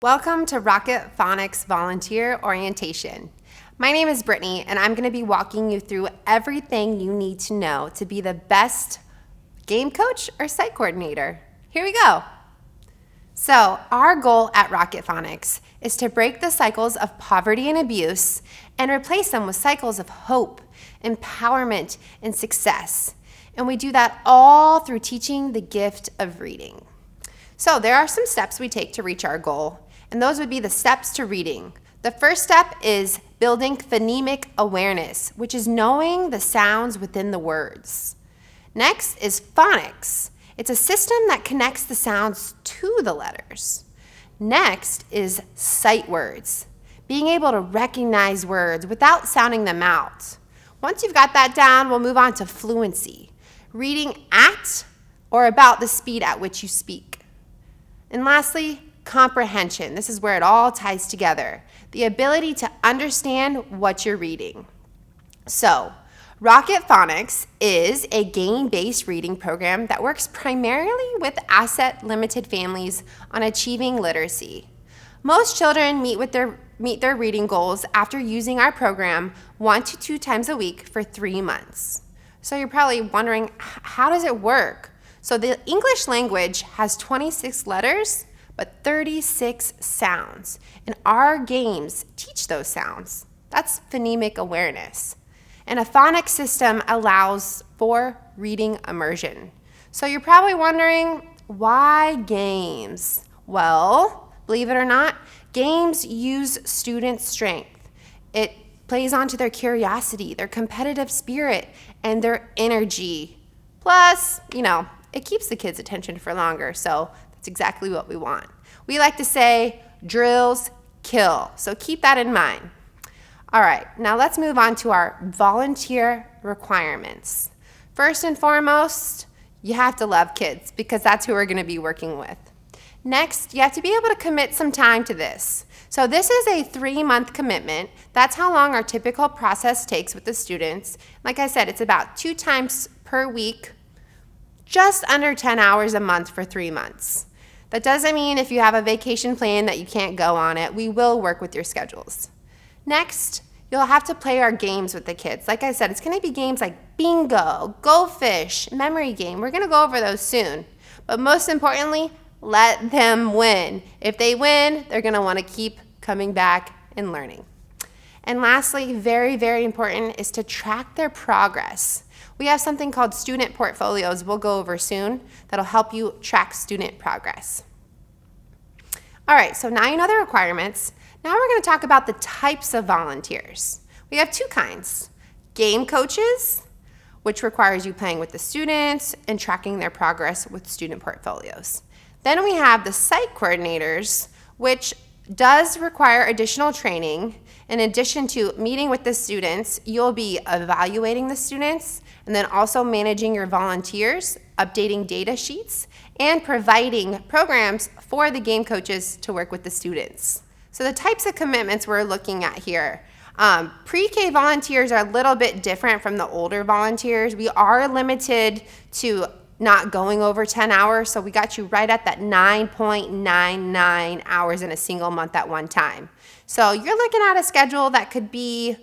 Welcome to Rocket Phonics Volunteer Orientation. My name is Brittany, and I'm going to be walking you through everything you need to know to be the best game coach or site coordinator. Here we go. So, our goal at Rocket Phonics is to break the cycles of poverty and abuse and replace them with cycles of hope, empowerment, and success. And we do that all through teaching the gift of reading. So there are some steps we take to reach our goal, and those would be the steps to reading. The first step is building phonemic awareness, which is knowing the sounds within the words. Next is phonics. It's a system that connects the sounds to the letters. Next is sight words, being able to recognize words without sounding them out. Once you've got that down, we'll move on to fluency, reading at or about the speed at which you speak. And lastly, comprehension. This is where it all ties together. The ability to understand what you're reading. So, Rocket Phonics is a game-based reading program that works primarily with asset-limited families on achieving literacy. Most children meet their reading goals after using our program 1 to 2 times a week for 3 months. So you're probably wondering, how does it work? So the English language has 26 letters, but 36 sounds. And our games teach those sounds. That's phonemic awareness. And a phonics system allows for reading immersion. So you're probably wondering, why games? Well, believe it or not, games use students' strength. It plays onto their curiosity, their competitive spirit, and their energy. Plus, it keeps the kids' attention for longer, so that's exactly what we want. We like to say, drills kill, so keep that in mind. All right, now let's move on to our volunteer requirements. First and foremost, you have to love kids because that's who we're going to be working with. Next, you have to be able to commit some time to this. So this is a 3-month commitment. That's how long our typical process takes with the students. Like I said, it's about 2 times per week, just under 10 hours a month for 3 months. That doesn't mean if you have a vacation plan that you can't go on it. We will work with your schedules. Next, you'll have to play our games with the kids. Like I said, it's going to be games like bingo, GoFish, memory game. We're going to go over those soon. But most importantly, let them win. If they win, they're going to want to keep coming back and learning. And lastly, very, very important is to track their progress. We have something called student portfolios we'll go over soon that'll help you track student progress. All right, so now you know the requirements. Now we're going to talk about the types of volunteers. We have 2 kinds. Game coaches, which requires you playing with the students and tracking their progress with student portfolios. Then we have the site coordinators, which does require additional training. In addition to meeting with the students, you'll be evaluating the students and then also managing your volunteers, updating data sheets, and providing programs for the game coaches to work with the students. So the types of commitments we're looking at here. Pre-K volunteers are a little bit different from the older volunteers. We are limited to not going over 10 hours, so we got you right at that 9.99 hours in a single month at one time. So you're looking at a schedule that could be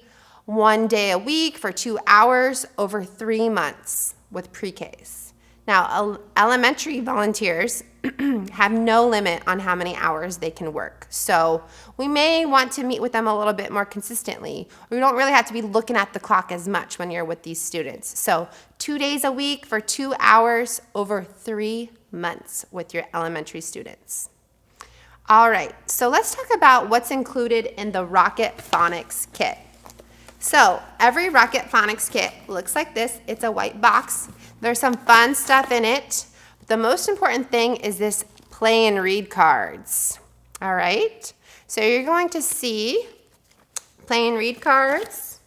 1 day a week for 2 hours over 3 months with pre-Ks. Now, elementary volunteers have no limit on how many hours they can work. So we may want to meet with them a little bit more consistently. We don't really have to be looking at the clock as much when you're with these students. So 2 days a week for 2 hours over 3 months with your elementary students. All right, so let's talk about what's included in the Rocket Phonics Kit. So every Rocket Phonics Kit looks like this. It's a white box. There's some fun stuff in it. The most important thing is this play and read cards. All right, so you're going to see play and read cards.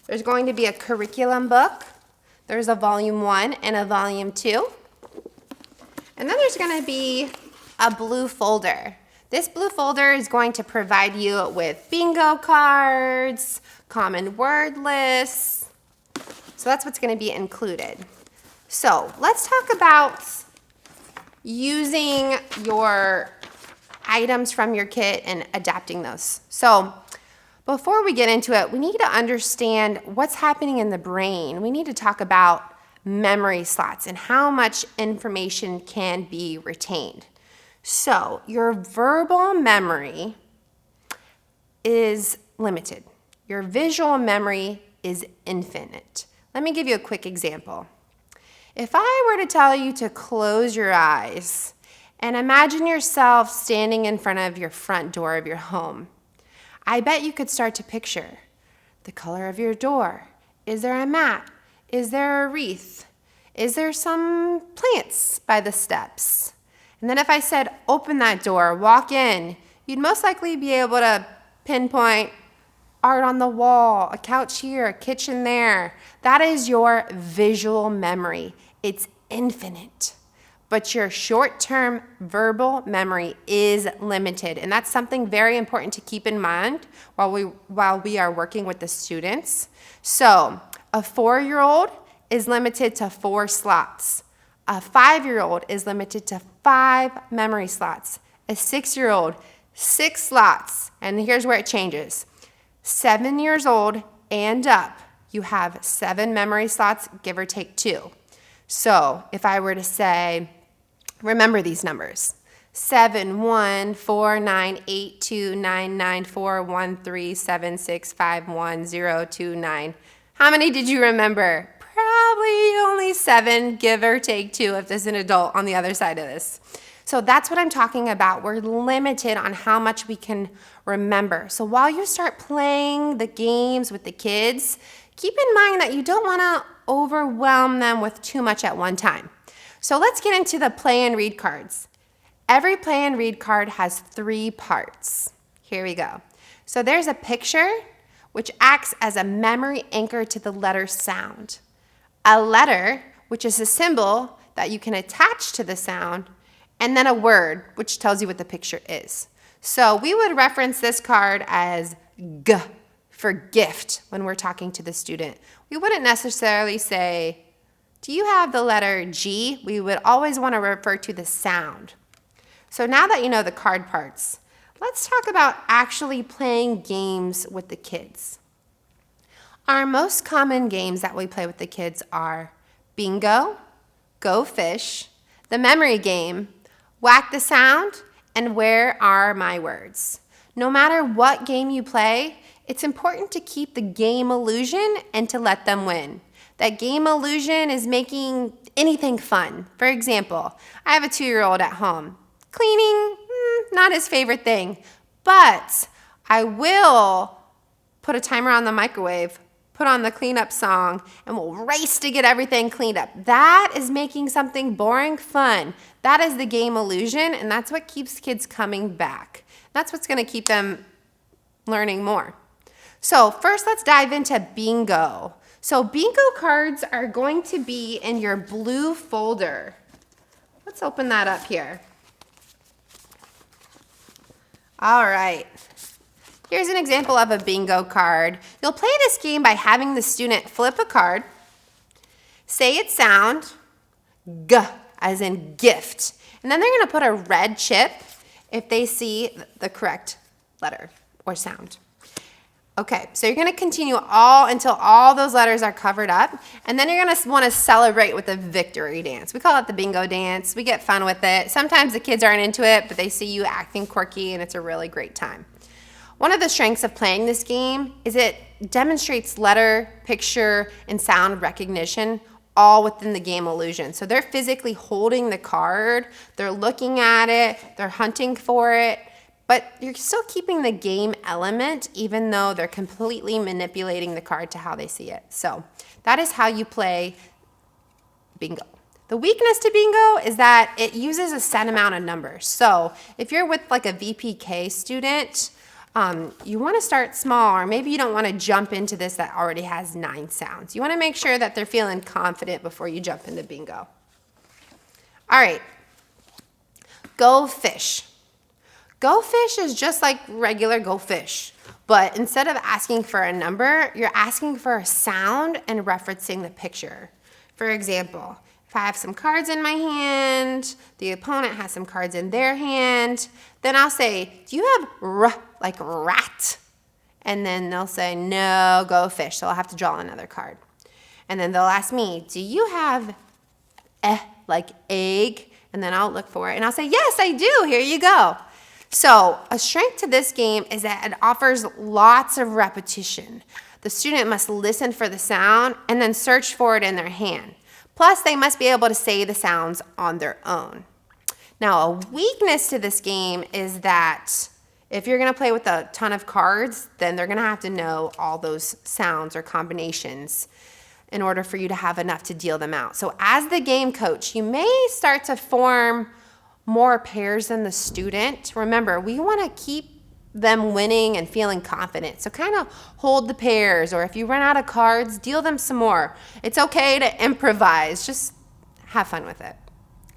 There's going to be a curriculum book. There's a volume 1 and a volume 2. And then there's going to be a blue folder. This blue folder is going to provide you with bingo cards, common word lists. So that's what's going to be included. So let's talk about using your items from your kit and adapting those. So before we get into it, we need to understand what's happening in the brain. We need to talk about memory slots and how much information can be retained. So your verbal memory is limited. Your visual memory is infinite. Let me give you a quick example. If I were to tell you to close your eyes and imagine yourself standing in front of your front door of your home, I bet you could start to picture the color of your door. Is there a mat? Is there a wreath? Is there some plants by the steps? And then if I said, open that door, walk in, you'd most likely be able to pinpoint art on the wall, a couch here, a kitchen there. That is your visual memory. It's infinite. But your short-term verbal memory is limited. And that's something very important to keep in mind while we are working with the students. So a 4-year-old is limited to 4 slots. A 5-year-old is limited to 5 memory slots. A 6-year-old, 6 slots. And here's where it changes. 7 years old and up, you have 7 memory slots, give or take 2. So if I were to say, remember these numbers: 7, 1, 4, 9, 8, 2, 9, 9, 4, 1, 3, 7, 6, 5, 1, 0, 2, 9. How many did you remember? Probably only 7, give or take 2 if there's an adult on the other side of this. So that's what I'm talking about. We're limited on how much we can remember. So while you start playing the games with the kids, keep in mind that you don't want to overwhelm them with too much at one time. So let's get into the play and read cards. Every play and read card has 3 parts. Here we go. So there's a picture, which acts as a memory anchor to the letter sound. A letter, which is a symbol that you can attach to the sound, and then a word, which tells you what the picture is. So we would reference this card as G for gift when we're talking to the student. We wouldn't necessarily say, do you have the letter G? We would always want to refer to the sound. So now that you know the card parts, let's talk about actually playing games with the kids. Our most common games that we play with the kids are bingo, GoFish, the memory game, whack the sound, and where are my words. No matter what game you play, it's important to keep the game illusion and to let them win. That game illusion is making anything fun. For example, I have a 2-year-old at home. Cleaning, not his favorite thing, but I will put a timer on the microwave, put on the cleanup song, and we'll race to get everything cleaned up. That is making something boring fun. That is the game illusion, and that's what keeps kids coming back. That's what's going to keep them learning more. So first, let's dive into bingo. So bingo cards are going to be in your blue folder. Let's open that up here. All right. Here's an example of a bingo card. You'll play this game by having the student flip a card, say its sound, G, as in gift, and then they're going to put a red chip if they see the correct letter or sound. Okay, so you're going to continue until all those letters are covered up, and then you're going to want to celebrate with a victory dance. We call it the bingo dance. We get fun with it. Sometimes the kids aren't into it, but they see you acting quirky, and it's a really great time. One of the strengths of playing this game is it demonstrates letter, picture, and sound recognition all within the game illusion. So they're physically holding the card, they're looking at it, they're hunting for it, but you're still keeping the game element even though they're completely manipulating the card to how they see it. So that is how you play bingo. The weakness to bingo is that it uses a set amount of numbers. So if you're with like a VPK student, you want to start small, or maybe you don't want to jump into this that already has 9 sounds. You want to make sure that they're feeling confident before you jump into bingo. All right, GoFish. GoFish is just like regular GoFish, but instead of asking for a number, you're asking for a sound and referencing the picture. For example, If I have some cards in my hand, the opponent has some cards in their hand, then I'll say, do you have like rat? And then they'll say, no, go fish. So I'll have to draw another card. And then they'll ask me, do you have like egg? And then I'll look for it and I'll say, yes, I do. Here you go. So a strength to this game is that it offers lots of repetition. The student must listen for the sound and then search for it in their hand. Plus, they must be able to say the sounds on their own. Now, a weakness to this game is that if you're going to play with a ton of cards, then they're going to have to know all those sounds or combinations in order for you to have enough to deal them out. So as the game coach, you may start to form more pairs than the student. Remember, we want to keep them winning and feeling confident. So kind of hold the pairs, or if you run out of cards, deal them some more. It's okay to improvise. Just have fun with it.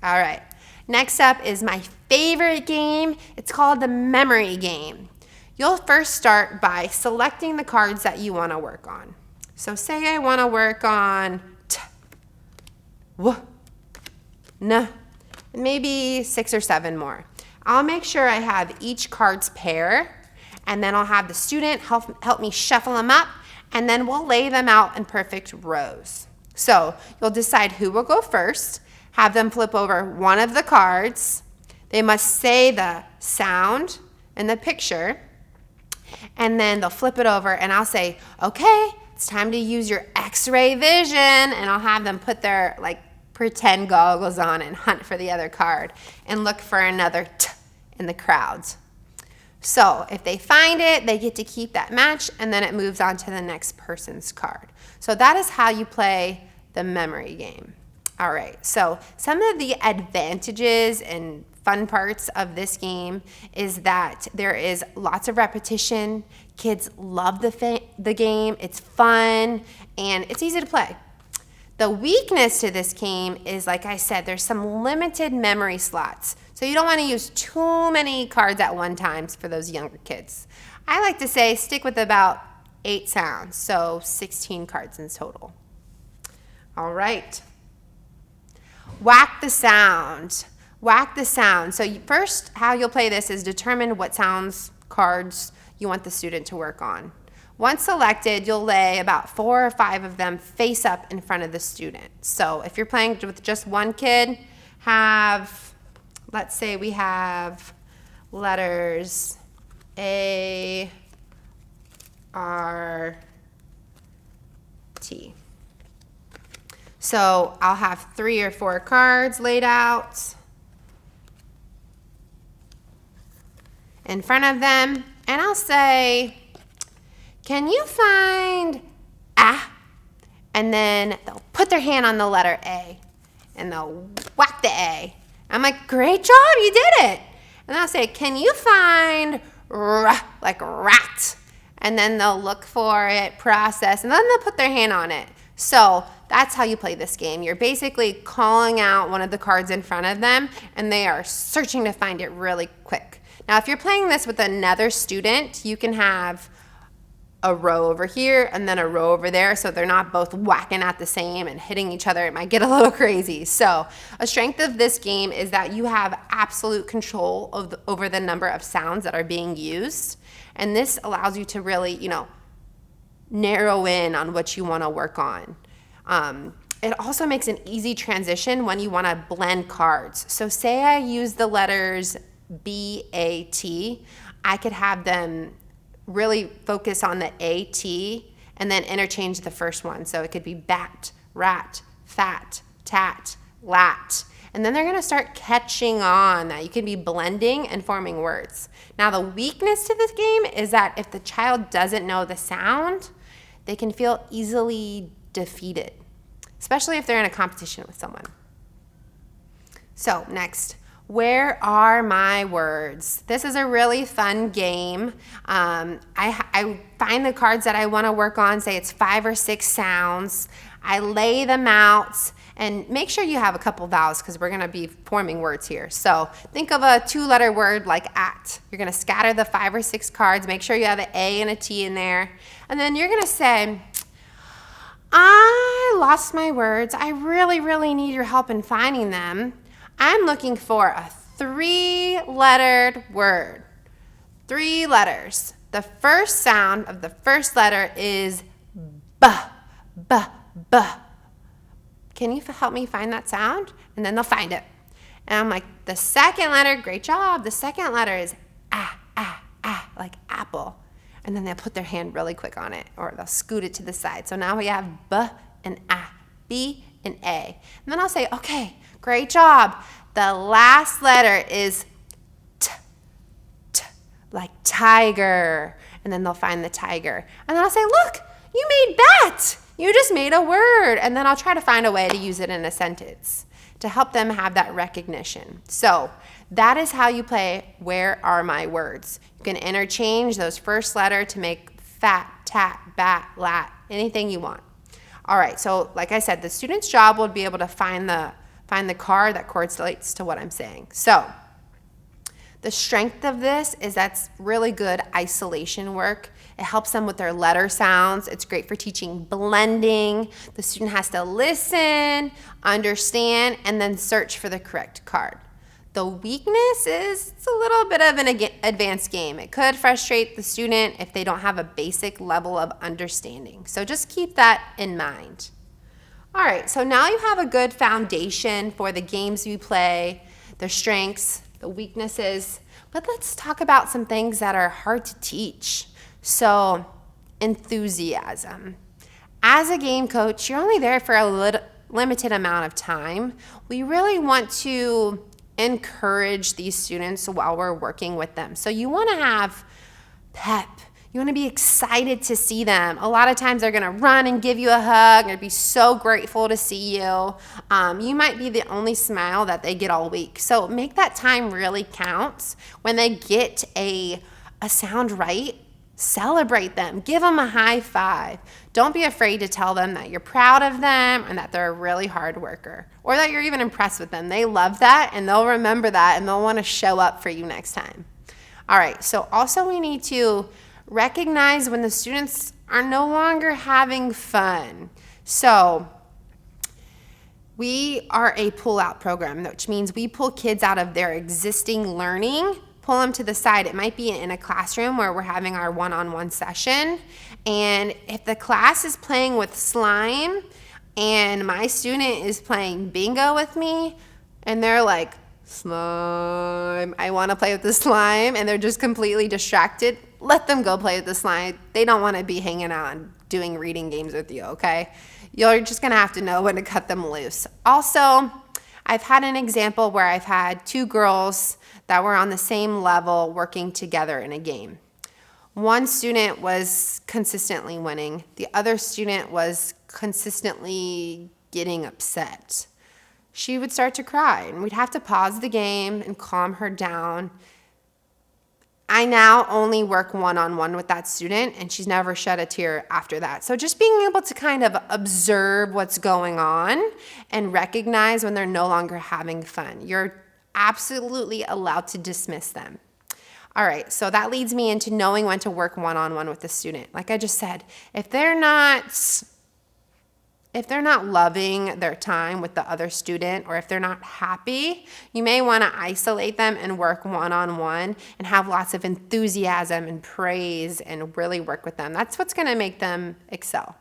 All right. Next up is my favorite game. It's called the memory game. You'll first start by selecting the cards that you want to work on. So say I want to work on t, w, n, maybe 6 or 7 more. I'll make sure I have each card's pair, and then I'll have the student help me shuffle them up, and then we'll lay them out in perfect rows. So you'll decide who will go first, have them flip over one of the cards. They must say the sound in the picture, and then they'll flip it over, and I'll say, okay, it's time to use your X-ray vision, and I'll have them put their pretend goggles on and hunt for the other card and look for another T in the crowds. So if they find it, they get to keep that match, and then it moves on to the next person's card. So that is how you play the memory game. All right, so some of the advantages and fun parts of this game is that there is lots of repetition. Kids love the game. It's fun, and it's easy to play. The weakness to this game is, like I said, there's some limited memory slots. So you don't want to use too many cards at one time for those younger kids. I like to say stick with about 8 sounds, so 16 cards in total. All right. Whack the sound. Whack the sound. So first, how you'll play this is determine what sounds, cards you want the student to work on. Once selected, you'll lay about 4 or 5 of them face up in front of the student. So if you're playing with just one kid, let's say we have letters A, R, T. So I'll have 3 or 4 cards laid out in front of them, and I'll say, can you find A? And then they'll put their hand on the letter A, and they'll whack the A. I'm like, great job, you did it. And I'll say, can you find R, like rat? And then they'll look for it, process, and then they'll put their hand on it. So that's how you play this game. You're basically calling out one of the cards in front of them, and they are searching to find it really quick. Now, if you're playing this with another student, you can have a row over here and then a row over there, so they're not both whacking at the same and hitting each other. It might get a little crazy. So a strength of this game is that you have absolute control over the number of sounds that are being used, and this allows you to really, narrow in on what you want to work on. It also makes an easy transition when you want to blend cards. So say I use the letters B-A-T, I could have them really focus on the A-T and then interchange the first one. So it could be bat, rat, fat, tat, lat. And then they're going to start catching on that you can be blending and forming words. Now the weakness to this game is that if the child doesn't know the sound, they can feel easily defeated, especially if they're in a competition with someone. So next, where are my words? This is a really fun game. I find the cards that I want to work on, say it's 5 or 6 sounds. I lay them out, and make sure you have a couple vowels because we're going to be forming words here. So think of a 2-letter word like at. You're going to scatter the 5 or 6 cards, make sure you have an A and a T in there, and then you're going to say, I lost my words. I really, really need your help in finding them. I'm looking for a 3-lettered word. 3 letters. The first sound of the first letter is B, B, B. Can you help me find that sound? And then they'll find it. And I'm like, the second letter, great job. The second letter is ah, ah, ah, like apple. And then they'll put their hand really quick on it, or they'll scoot it to the side. So now we have B and A, B and A. And then I'll say, okay, great job. The last letter is T, T, like tiger. And then they'll find the tiger. And then I'll say, look, you made that. You just made a word. And then I'll try to find a way to use it in a sentence to help them have that recognition. So that is how you play Where Are My Words. You can interchange those first letter to make fat, tat, bat, lat, anything you want. All right, so like I said, the student's job will be able to find the card that correlates to what I'm saying. So the strength of this is that's really good isolation work. It helps them with their letter sounds. It's great for teaching blending. The student has to listen, understand, and then search for the correct card. The weakness is it's a little bit of an advanced game. It could frustrate the student if they don't have a basic level of understanding. So just keep that in mind. All right, so now you have a good foundation for the games you play, their strengths, the weaknesses, but let's talk about some things that are hard to teach. So, enthusiasm. As a game coach, you're only there for a limited amount of time. We really want to encourage these students while we're working with them. So you want to have pep. You want to be excited to see them. A lot of times they're going to run and give you a hug and be so grateful to see you. You might be the only smile that they get all week. So make that time really count. When they get a sound right, celebrate them. Give them a high five. Don't be afraid to tell them that you're proud of them and that they're a really hard worker or that you're even impressed with them. They love that and they'll remember that and they'll want to show up for you next time. All right, so also we need to recognize when the students are no longer having fun. So we are a pull-out program, which means we pull kids out of their existing learning, pull them to the side. It might be in a classroom where we're having our one-on-one session. And if the class is playing with slime and my student is playing bingo with me and they're like, slime, I want to play with the slime, and they're just completely distracted, let them go play with the slime. They don't want to be hanging out and doing reading games with you, okay? You're just going to have to know when to cut them loose. Also, I've had an example where I've had 2 girls that were on the same level working together in a game. One student was consistently winning. The other student was consistently getting upset. She would start to cry, and we'd have to pause the game and calm her down. I now only work one-on-one with that student, and she's never shed a tear after that. So just being able to kind of observe what's going on and recognize when they're no longer having fun. You're absolutely allowed to dismiss them. All right, so that leads me into knowing when to work one-on-one with the student. Like I just said, if they're not loving their time with the other student, or if they're not happy, you may want to isolate them and work one-on-one and have lots of enthusiasm and praise and really work with them. That's what's going to make them excel.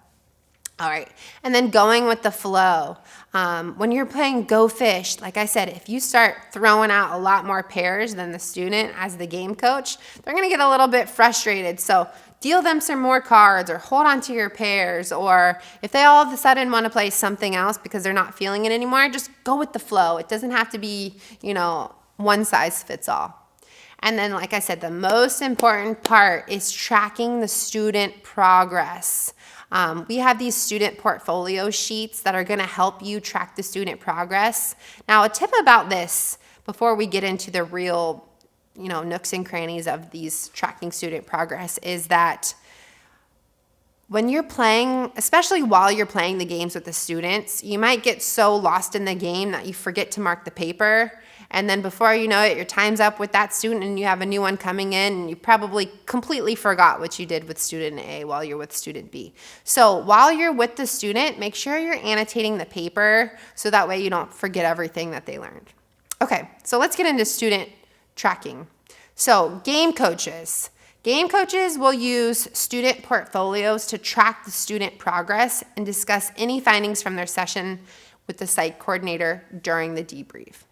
All right, and then going with the flow. When you're playing GoFish, like I said, if you start throwing out a lot more pairs than the student as the game coach, they're going to get a little bit frustrated. So deal them some more cards or hold on to your pairs, or if they all of a sudden want to play something else because they're not feeling it anymore, just go with the flow. It doesn't have to be, one size fits all. And then, like I said, the most important part is tracking the student progress. We have these student portfolio sheets that are going to help you track the student progress. Now, a tip about this before we get into the real nooks and crannies of these tracking student progress is that when you're playing, especially while you're playing the games with the students, you might get so lost in the game that you forget to mark the paper. and then before you know it, your time's up with that student and you have a new one coming in, and you probably completely forgot what you did with student A while you're with student B. So while you're with the student, make sure you're annotating the paper so that way you don't forget everything that they learned. Okay, so let's get into student tracking. So game coaches. Game coaches will use student portfolios to track the student progress and discuss any findings from their session with the site coordinator during the debrief.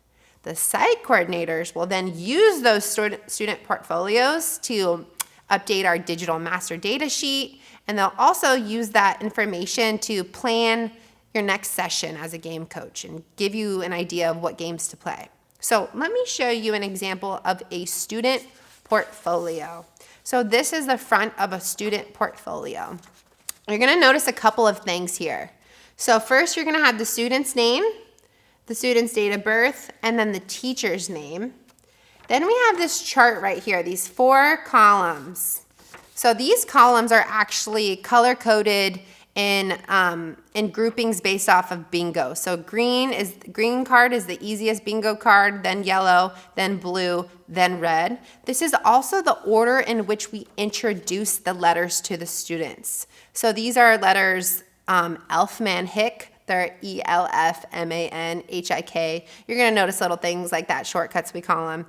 The site coordinators will then use those student portfolios to update our digital master data sheet, and they'll also use that information to plan your next session as a game coach and give you an idea of what games to play. So let me show you an example of a student portfolio. So this is the front of a student portfolio. You're going to notice a couple of things here. So first, you're going to have the student's name, the student's date of birth, and then the teacher's name. Then we have this chart right here, these 4 columns. So these columns are actually color-coded in groupings based off of bingo. So green card is the easiest bingo card, then yellow, then blue, then red. This is also the order in which we introduce the letters to the students. So these are letters Elfman Hick. They're ELFMANHIK. You're going to notice little things like that, shortcuts we call them.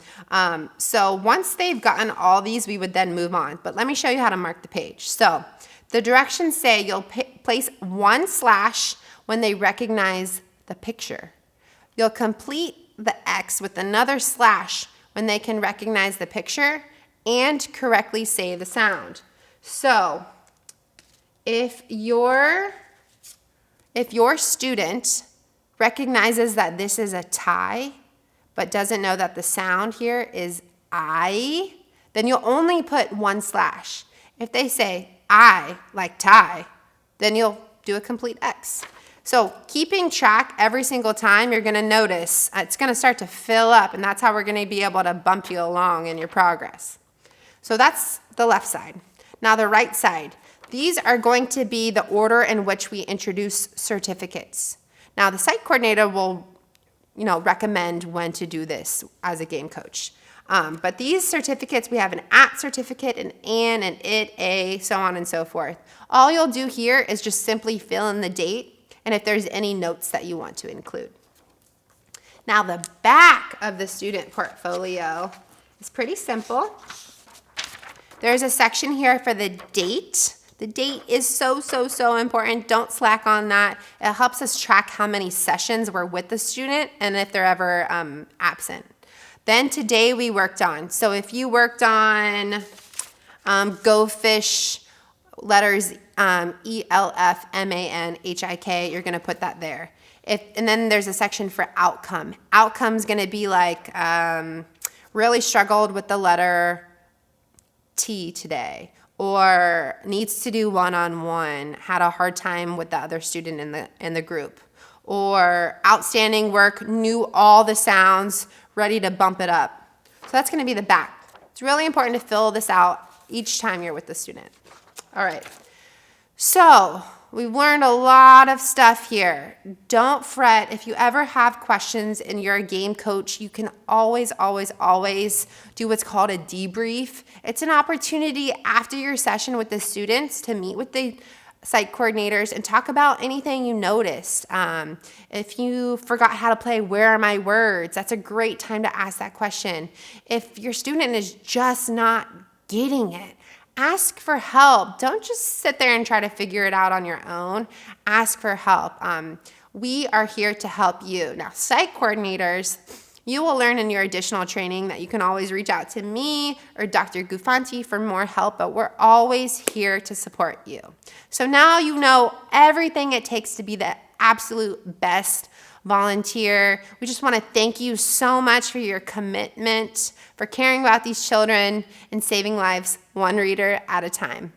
So once they've gotten all these, we would then move on. But let me show you how to mark the page. So the directions say you'll place 1 slash when they recognize the picture. You'll complete the X with another slash when they can recognize the picture and correctly say the sound. So if your student recognizes that this is a tie, but doesn't know that the sound here is I, then you'll only put 1 slash. If they say I, like tie, then you'll do a complete X. So keeping track every single time, you're going to notice it's going to start to fill up, and that's how we're going to be able to bump you along in your progress. So that's the left side. Now the right side. These are going to be the order in which we introduce certificates. Now the site coordinator will, recommend when to do this as a game coach. But these certificates, we have an at certificate, an it, a, so on and so forth. All you'll do here is just simply fill in the date and if there's any notes that you want to include. Now the back of the student portfolio is pretty simple. There's a section here for the date. The date is so important. Don't slack on that. It helps us track how many sessions we're with the student and if they're ever absent. Then today we worked on. So if you worked on GoFish, letters ELFMANHIK, you're going to put that there. And then there's a section for outcome. Outcome's going to be like really struggled with the letter T today, or needs to do one-on-one, had a hard time with the other student in the group, or outstanding work, knew all the sounds, ready to bump it up. So that's going to be the back. It's really important to fill this out each time you're with the student. All right. So we've learned a lot of stuff here. Don't fret. If you ever have questions and you're a game coach, you can always do what's called a debrief. It's an opportunity after your session with the students to meet with the site coordinators and talk about anything you noticed. If you forgot how to play Where Are My Words, that's a great time to ask that question. If your student is just not getting it, ask for help. Don't just sit there and try to figure it out on your own. Ask for help. We are here to help you. Now, site coordinators, you will learn in your additional training that you can always reach out to me or Dr. Gufanti for more help, but we're always here to support you. So now you know everything it takes to be the absolute best volunteer. We just want to thank you so much for your commitment, for caring about these children and saving lives one reader at a time.